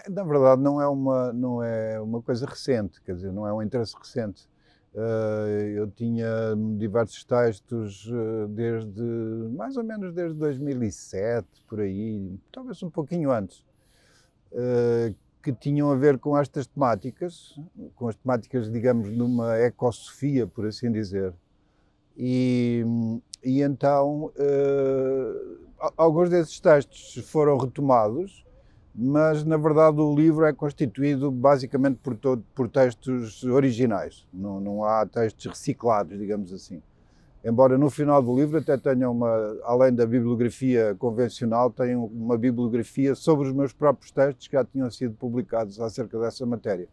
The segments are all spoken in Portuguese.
Na verdade, não é uma coisa recente, quer dizer, não é um interesse recente. Eu tinha diversos textos desde, mais ou menos desde 2007, por aí, talvez um pouquinho antes, que tinham a ver com as temáticas, digamos, numa ecossofia, por assim dizer. E, e então, alguns desses textos foram retomados, mas na verdade o livro é constituído basicamente por textos originais. Não há textos reciclados, digamos assim. Embora no final do livro até tenha além da bibliografia convencional, tenha uma bibliografia sobre os meus próprios textos que já tinham sido publicados acerca dessa matéria.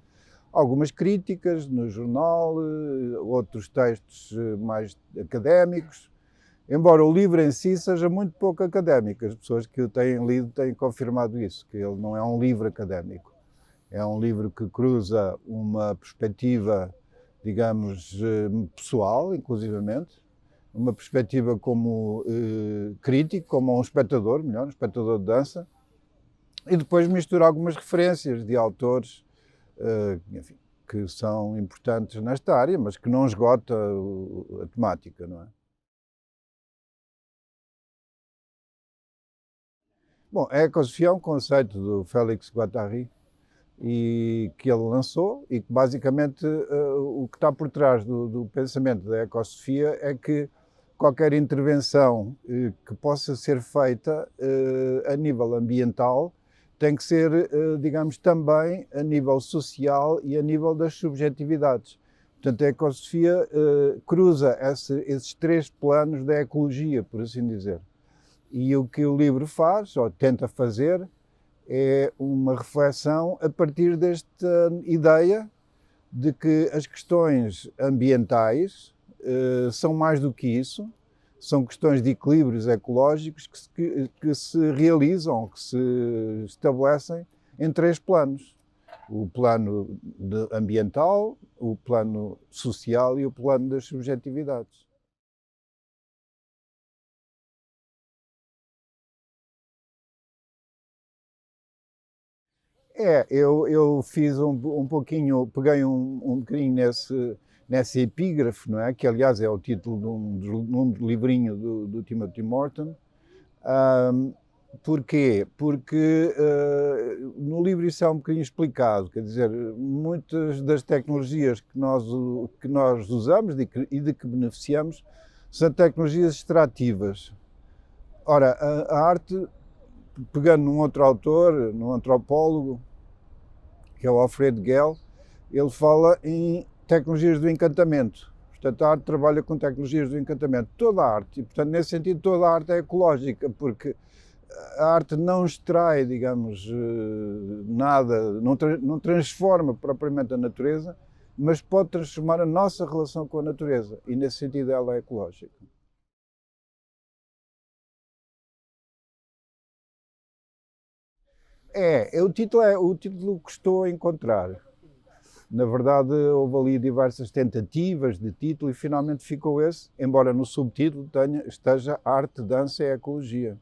Algumas críticas no jornal, outros textos mais académicos, embora o livro em si seja muito pouco académico. As pessoas que o têm lido têm confirmado isso, que ele não é um livro académico. É um livro que cruza uma perspectiva, digamos, pessoal, inclusivamente, uma perspectiva como crítico, como um espectador, melhor, um espectador de dança, e depois mistura algumas referências de autores, enfim, que são importantes nesta área, mas que não esgota a temática, não é? Bom, a ecosofia é um conceito do Félix Guattari e que ele lançou e que basicamente o que está por trás do pensamento da ecosofia é que qualquer intervenção que possa ser feita a nível ambiental tem que ser, digamos, também a nível social e a nível das subjetividades. Portanto, a ecosofia cruza esses três planos da ecologia, por assim dizer. E o que o livro faz, ou tenta fazer, é uma reflexão a partir desta ideia de que as questões ambientais são mais do que isso, são questões de equilíbrios ecológicos que se realizam, que se estabelecem em três planos. O plano ambiental, o plano social e o plano das subjetividades. Eu fiz um pouquinho, peguei um bocadinho nesse epígrafe, não é? Que aliás é o título de um livrinho do Timothy Morton. Um, Porquê? Porque no livro isso é um bocadinho explicado, quer dizer, muitas das tecnologias que nós usamos e de que beneficiamos são tecnologias extrativas. Ora, a arte, pegando num outro autor, num antropólogo, que é o Alfred Gell, ele fala em tecnologias do encantamento. Portanto, a arte trabalha com tecnologias do encantamento. Toda a arte, e portanto, nesse sentido, toda a arte é ecológica, porque a arte não extrai, digamos, nada, não transforma propriamente a natureza, mas pode transformar a nossa relação com a natureza. E nesse sentido ela é ecológica. O título custou a encontrar. Na verdade, houve ali diversas tentativas de título e finalmente ficou esse, embora no subtítulo esteja Arte, Dança e Ecologia.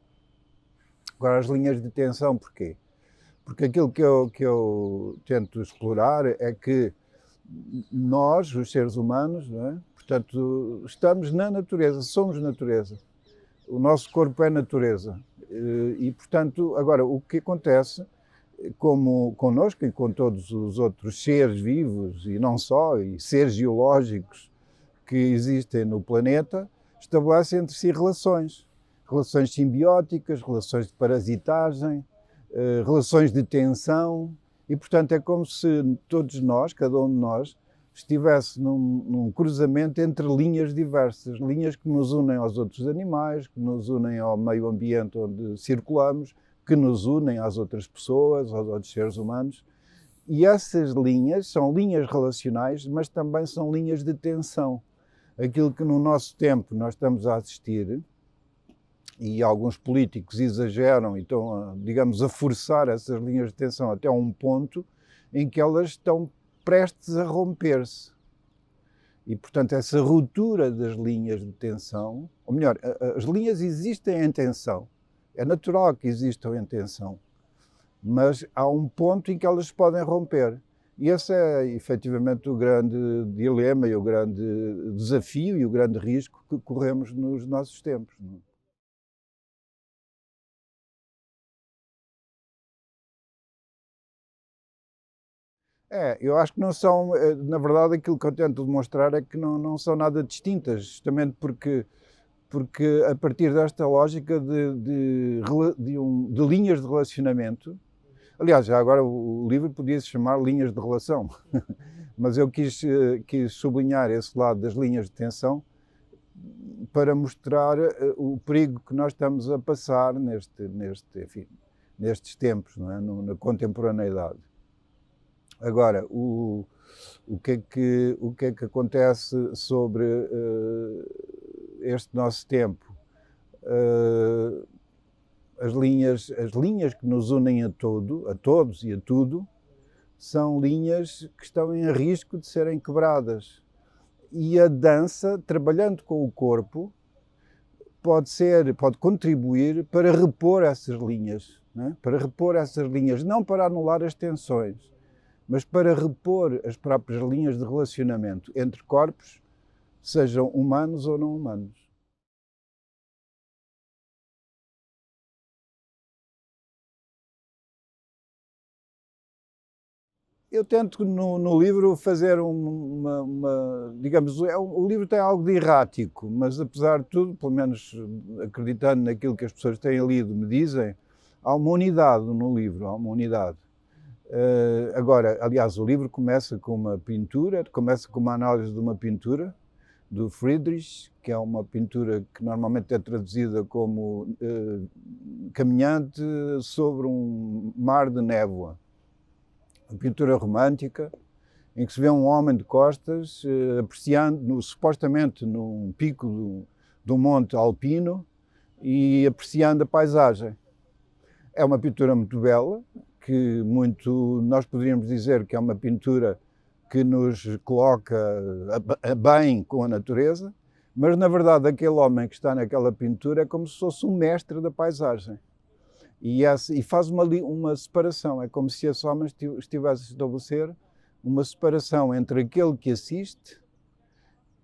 Agora, as linhas de tensão, porquê? Porque aquilo que eu tento explorar é que nós, os seres humanos, não é? Portanto, estamos na natureza, somos natureza. O nosso corpo é natureza. E, portanto, agora, o que acontece como connosco e com todos os outros seres vivos, e não só, e seres geológicos que existem no planeta, estabelecem entre si relações. Relações simbióticas, relações de parasitagem, relações de tensão, e portanto é como se todos nós, cada um de nós, estivesse num cruzamento entre linhas diversas, linhas que nos unem aos outros animais, que nos unem ao meio ambiente onde circulamos, que nos unem às outras pessoas, aos outros seres humanos. E essas linhas são linhas relacionais, mas também são linhas de tensão. Aquilo que no nosso tempo nós estamos a assistir, e alguns políticos exageram e estão, digamos, a forçar essas linhas de tensão até um ponto em que elas estão prestes a romper-se. E, portanto, essa ruptura das linhas de tensão, ou melhor, as linhas existem em tensão. É natural que existam em tensão. mas há um ponto em que elas podem romper. E esse é efetivamente o grande dilema e o grande desafio e o grande risco que corremos nos nossos tempos. Eu acho que não são, na verdade, aquilo que eu tento demonstrar é que não são nada distintas, justamente porque a partir desta lógica de linhas de relacionamento, aliás, já agora o livro podia-se chamar Linhas de Relação, mas eu quis sublinhar esse lado das linhas de tensão para mostrar o perigo que nós estamos a passar enfim, nestes tempos, não é? Na contemporaneidade. Agora, o que é que acontece sobre este nosso tempo? As linhas que nos unem a todos e a tudo, são linhas que estão em risco de serem quebradas. E a dança, trabalhando com o corpo, pode contribuir para repor essas linhas, né? Para repor essas linhas, não para anular as tensões, mas para repor as próprias linhas de relacionamento entre corpos, sejam humanos ou não humanos. Eu tento no livro fazer digamos, o livro tem algo de errático, mas apesar de tudo, pelo menos acreditando naquilo que as pessoas têm lido, me dizem, há uma unidade no livro, há uma unidade. Agora, aliás, o livro começa com uma pintura, começa com uma análise de uma pintura do Friedrich, que é uma pintura que normalmente é traduzida como caminhante sobre um mar de névoa. Uma pintura romântica, em que se vê um homem de costas apreciando, supostamente num pico do monte alpino, e apreciando a paisagem. É uma pintura muito bela, que nós poderíamos dizer que é uma pintura que nos coloca bem com a natureza, mas na verdade aquele homem que está naquela pintura é como se fosse um mestre da paisagem. E faz uma separação, é como se esse homem estivesse a estabelecer uma separação entre aquele que assiste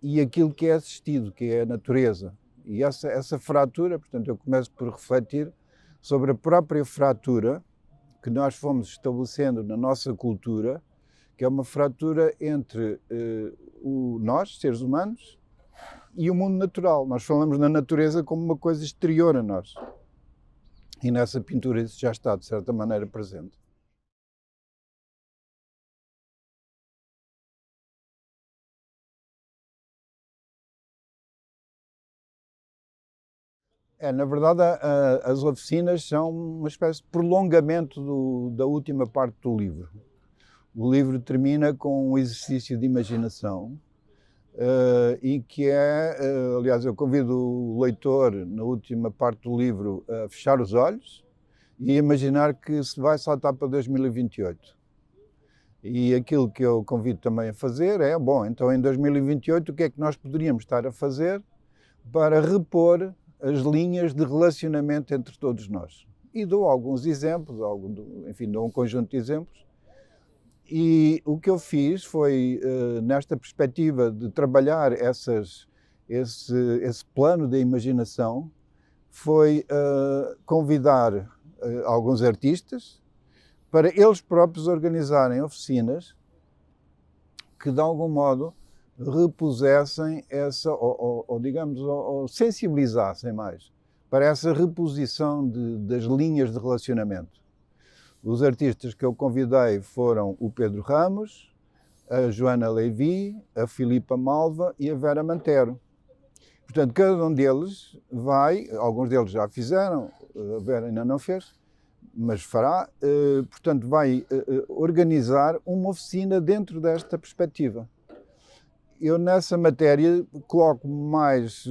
e aquilo que é assistido, que é a natureza. E essa fratura, portanto, eu começo por refletir sobre a própria fratura que nós fomos estabelecendo na nossa cultura, que é uma fratura entre nós, seres humanos, e o mundo natural. Nós falamos na natureza como uma coisa exterior a nós. E nessa pintura isso já está, de certa maneira, presente. Na verdade, as oficinas são uma espécie de prolongamento da última parte do livro. O livro termina com um exercício de imaginação e que aliás, eu convido o leitor, na última parte do livro, a fechar os olhos e imaginar que se vai saltar para 2028. E aquilo que eu convido também a fazer bom, então em 2028 o que é que nós poderíamos estar a fazer para repor as linhas de relacionamento entre todos nós? E dou alguns exemplos, enfim, dou um conjunto de exemplos. E o que eu fiz foi, nesta perspectiva de trabalhar esse plano da imaginação, foi convidar alguns artistas para eles próprios organizarem oficinas que, de algum modo, repusessem digamos, ou sensibilizassem mais para essa reposição das linhas de relacionamento. Os artistas que eu convidei foram o Pedro Ramos, a Joana Levi, a Filipa Malva e a Vera Mantero. Portanto, cada um deles alguns deles já fizeram, a Vera ainda não fez, mas fará, portanto, vai organizar uma oficina dentro desta perspectiva. Eu, nessa matéria, coloco-me mais,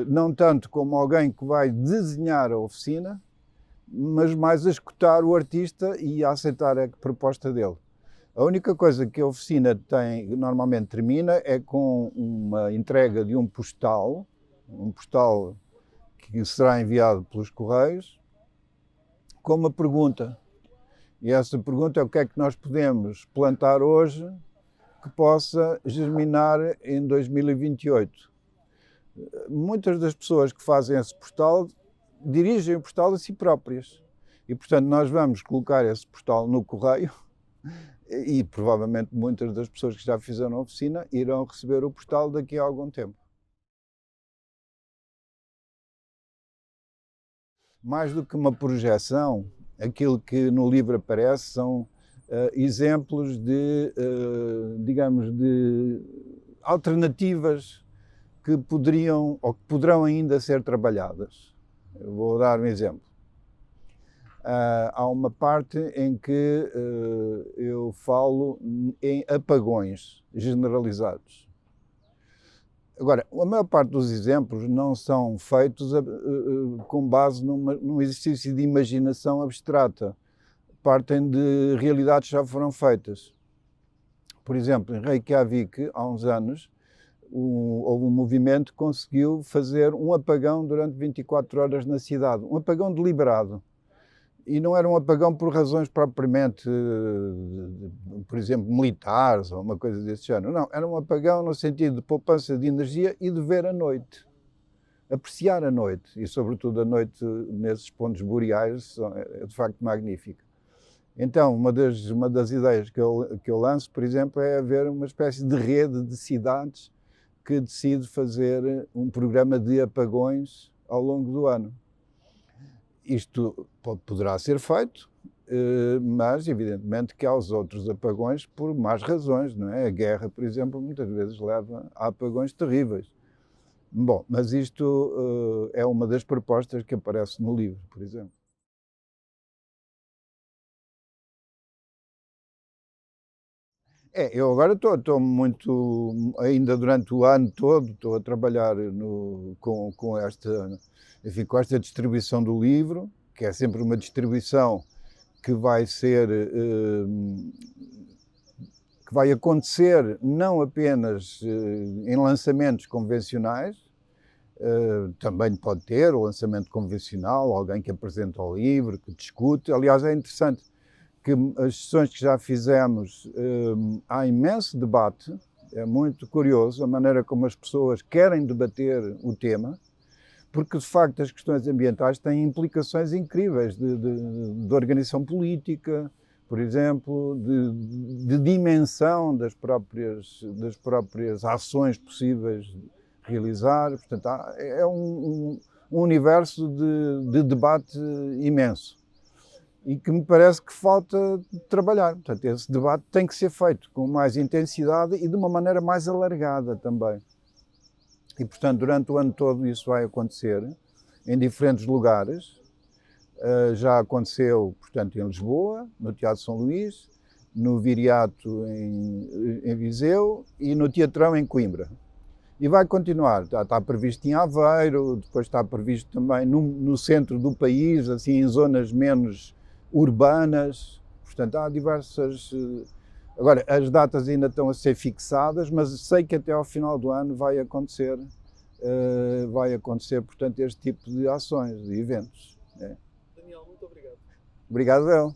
não tanto como alguém que vai desenhar a oficina, mas mais a escutar o artista e a aceitar a proposta dele. A única coisa que a oficina normalmente termina é com uma entrega de um postal que será enviado pelos correios, com uma pergunta. E essa pergunta é o que é que nós podemos plantar hoje que possa germinar em 2028. Muitas das pessoas que fazem esse postal dirigem o postal a si próprias. E, portanto, nós vamos colocar esse postal no correio e provavelmente muitas das pessoas que já fizeram a oficina irão receber o postal daqui a algum tempo. Mais do que uma projeção, aquilo que no livro aparece são exemplos de, digamos, de alternativas que poderiam ou que poderão ainda ser trabalhadas. Eu vou dar um exemplo. Há uma parte em que eu falo em apagões generalizados. Agora, a maior parte dos exemplos não são feitos com base num exercício de imaginação abstrata. Partem de realidades que já foram feitas. Por exemplo, em Reykjavik, há uns anos, houve um movimento que conseguiu fazer um apagão durante 24 horas na cidade. Um apagão deliberado. E não era um apagão por razões propriamente, por exemplo, militares ou uma coisa desse género. Não, era um apagão no sentido de poupança de energia e de ver a noite. Apreciar a noite. E, sobretudo, a noite nesses pontos boreais é de facto magnífica. Então, uma das ideias que eu lanço, por exemplo, é haver uma espécie de rede de cidades que decide fazer um programa de apagões ao longo do ano. Isto poderá ser feito, mas evidentemente que há os outros apagões por más razões, não é? A guerra, por exemplo, muitas vezes leva a apagões terríveis. Bom, mas isto é uma das propostas que aparece no livro, por exemplo. Eu agora estou muito, ainda durante o ano todo, estou a trabalhar com esta distribuição do livro, que é sempre uma distribuição que vai ser, que vai acontecer não apenas em lançamentos convencionais, também pode ter o lançamento convencional, alguém que apresenta o livro, que discute. Aliás, é interessante que as sessões que já fizemos, há imenso debate, é muito curioso a maneira como as pessoas querem debater o tema, porque de facto as questões ambientais têm implicações incríveis de organização política, por exemplo, de dimensão das próprias ações possíveis de realizar. Portanto, é um universo de debate imenso. E que me parece que falta trabalhar. Portanto, esse debate tem que ser feito com mais intensidade e de uma maneira mais alargada também. E, portanto, durante o ano todo isso vai acontecer em diferentes lugares. Já aconteceu, portanto, em Lisboa, no Teatro São Luís, no Viriato em Viseu e no Teatrão em Coimbra. E vai continuar. Está previsto em Aveiro, depois está previsto também no centro do país, assim, em zonas menos urbanas. Portanto, há diversas... Agora, as datas ainda estão a ser fixadas, mas sei que até ao final do ano vai acontecer, portanto, este tipo de ações, de eventos. Daniel, muito obrigado. Obrigado, eu.